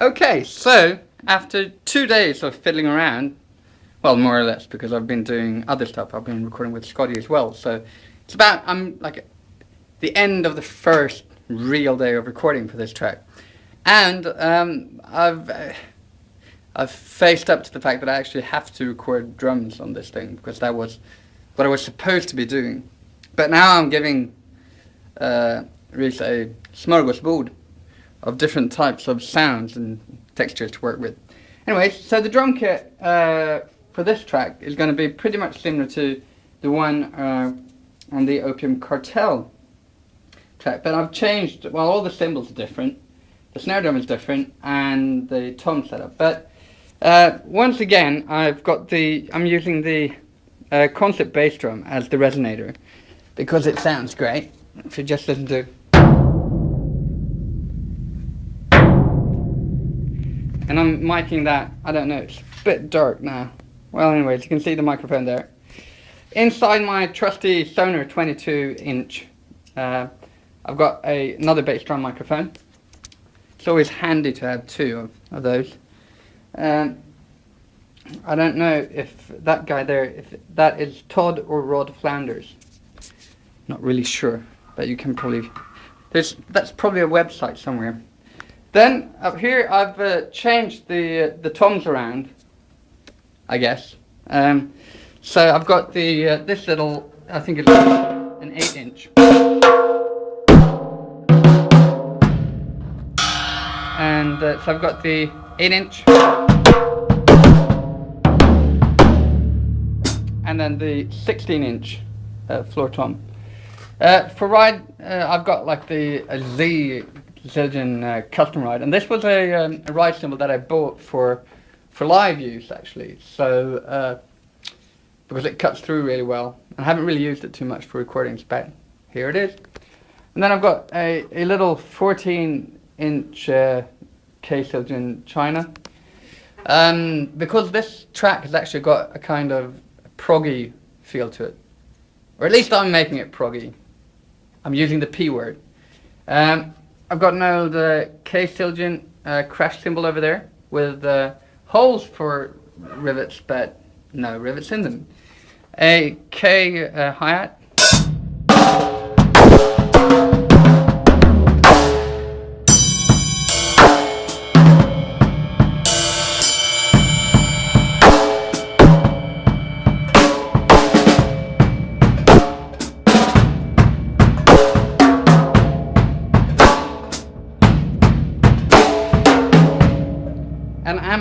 Okay, so after 2 days of fiddling around, well, more or less, because I've been doing other stuff. I've been recording with Scotty as well. So it's about, I'm like the end of the first real day of recording for this track. And I've faced up to the fact that I actually have to record drums on this thing, because that was what I was supposed to be doing. But now I'm giving Rhys a smorgasbord of different types of sounds and textures to work with. Anyway, so the drum kit for this track is going to be pretty much similar to the one on the Opium Cartel track, but I've changed, well, all the cymbals are different, the snare drum is different, and the tom setup. But once again, I'm using the concept bass drum as the resonator, because it sounds great. If you just listen to, and I'm miking that, I don't know, it's a bit dark now. Well, anyways, you can see the microphone there. Inside my trusty Sonar 22-inch, I've got another bass drum microphone. It's always handy to have two of those. I don't know if that guy there, if that is Todd or Rod Flounders. Not really sure, but you can probably, that's probably a website somewhere. Then up here I've changed the toms around, I guess. So I've got the this little, I think it's an 8-inch, and so I've got the 8-inch, and then the 16-inch floor tom. For ride, I've got like the Z Zildjian custom ride, and this was a ride cymbal that I bought for live use actually. So because it cuts through really well. I haven't really used it too much for recordings, but here it is. And then I've got a little 14-inch K Zildjian China. Because this track has actually got a kind of proggy feel to it, or at least I'm making it proggy. I'm using the P word. I've got an old K Zildjian crash cymbal over there with holes for rivets, but no rivets in them. A K hi-hat.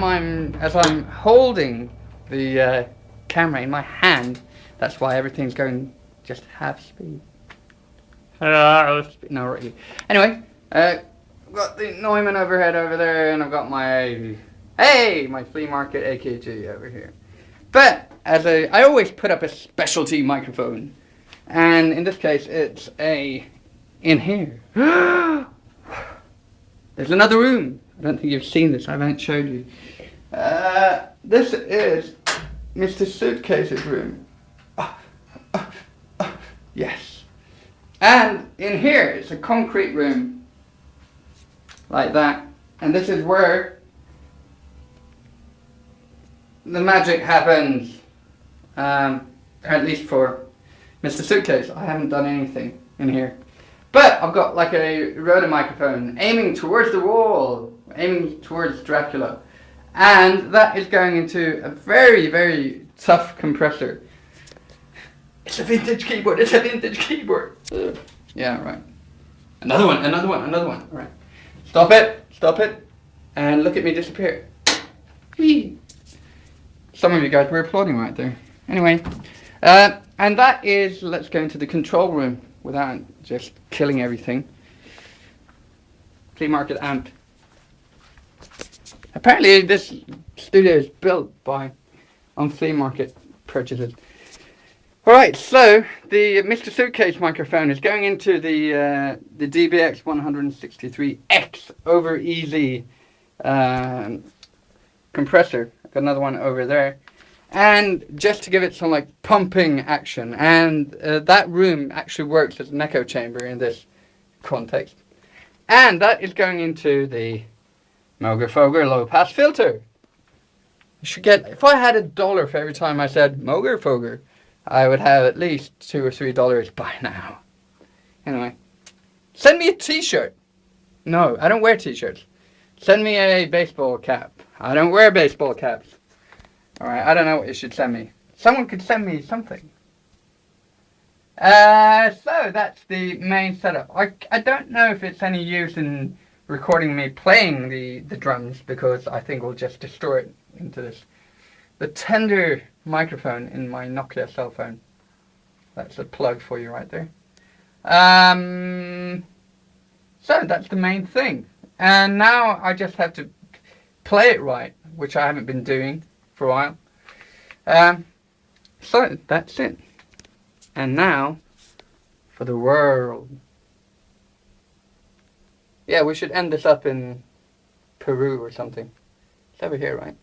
And as I'm holding the camera in my hand, that's why everything's going just half speed. No, really. Anyway, I've got the Neumann overhead over there, and I've got my flea market AKG over here. But I always put up a specialty microphone, and in this case, it's in here. There's another room. I don't think you've seen this. I haven't showed you. This is Mr. Suitcase's room. Yes. And in here, it's a concrete room. Like that. And this is where the magic happens. At least for Mr. Suitcase. I haven't done anything in here. But I've got like a rotor microphone aiming towards the wall, aiming towards Dracula. And that is going into a very, very tough compressor. It's a vintage keyboard, it's a vintage keyboard. Yeah, right. Another one. All right. Stop it, and look at me disappear. Whee. Some of you guys were applauding right there. Anyway, and that is, let's go into the control room without just killing everything. Flea market amp. Apparently this studio is built on flea market purchases. Alright, so the Mr. Suitcase microphone is going into the DBX 163X over easy compressor. I've got another one over there. And just to give it some like pumping action, and that room actually works as an echo chamber in this context. And that is going into the Moger Foger low pass filter. You should get, if I had $1 for every time I said Moger Foger, I would have at least $2 or $3 by now. Anyway, send me a t-shirt. No, I don't wear t-shirts. Send me a baseball cap. I don't wear baseball caps. Alright, I don't know what you should send me. Someone could send me something. So that's the main setup. I don't know if it's any use in recording me playing the drums, because I think we'll just destroy it into this. The tender microphone in my Nokia cell phone. That's a plug for you right there. So that's the main thing. And now I just have to play it right, which I haven't been doing for a while. So that's it. And now for the world. Yeah, we should end this up in Peru or something. It's over here, right?